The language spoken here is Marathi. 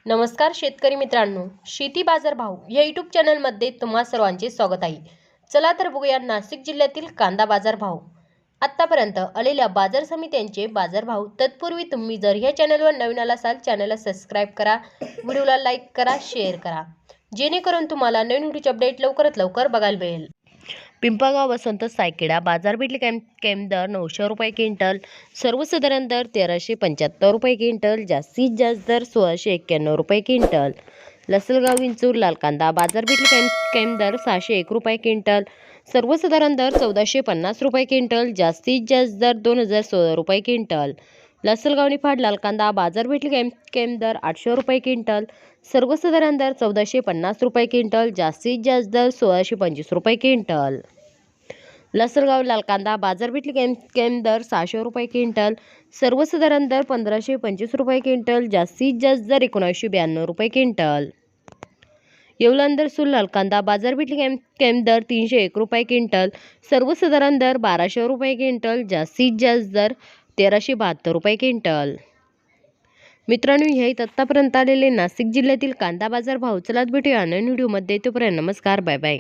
नमस्कार शेतकरी मित्रांनो, शेती बाजार भाव या यूट्यूब चॅनलमध्ये तुम्हा सर्वांचे स्वागत आहे। चला तर बघूया नाशिक जिल्ह्यातील कांदा बाजार भाव। आतापर्यंत आलेल्या बाजार समित्यांचे बाजार भाव। तत्पूर्वी तुम्ही जर या चॅनलवर नवीन असाल चॅनलला सबस्क्राइब करा, व्हिडिओला लाईक करा, शेअर करा, जेणेकरून तुम्हाला नवीन व्हिडिओचे अपडेट लवकरात लवकर बघायला मिळेल। पिंपळगाव वसंत सायखेडा बाजारपेठ कॅम्प दर 900 रुपये क्विंटल, सर्वसाधारण दर 1375 रुपये क्विंटल, जास्तीत जास्त दर 1691 रुपये क्विंटल। लसलगाव विंचूर लाल कांदा बाजारपेठ कॅम्प दर 601 रुपये क्विंटल, सर्वसाधारण दर 1450 रुपये क्विंटल, जास्तीत जास्त दर 2016 रुपये क्विंटल। लसलगाव निफाड लाल कांदा बाजारपेठ कॅम्प दर 800 रुपये क्विंटल, सर्वसाधारण दर 1450 रुपये क्विंटल, जास्तीत जास्त दर 1625 रुपये क्विंटल। लसलगाव लाल कांदा बाजारपेठ कॅम्प दर 600 रुपये क्विंटल, सर्वसाधारण दर 1525 रुपये क्विंटल, जास्तीत जास्त दर 1992 रुपये क्विंटल। येवलांदर सूल लाल कांदा बाजारपेठ कॅम्प दर 301 रुपये क्विंटल, सर्वसाधारण दर 1200 रुपये क्विंटल, जास्तीत जास्त दर 1372 रुपये क्विंटल। मित्रांनो, हे आतापर्यंत आलेले नाशिक जिल्ह्यातील कांदा बाजार भाव। चला भेटूया नवीन व्हिडिओमध्ये, तोपर्यंत नमस्कार, बाय बाय।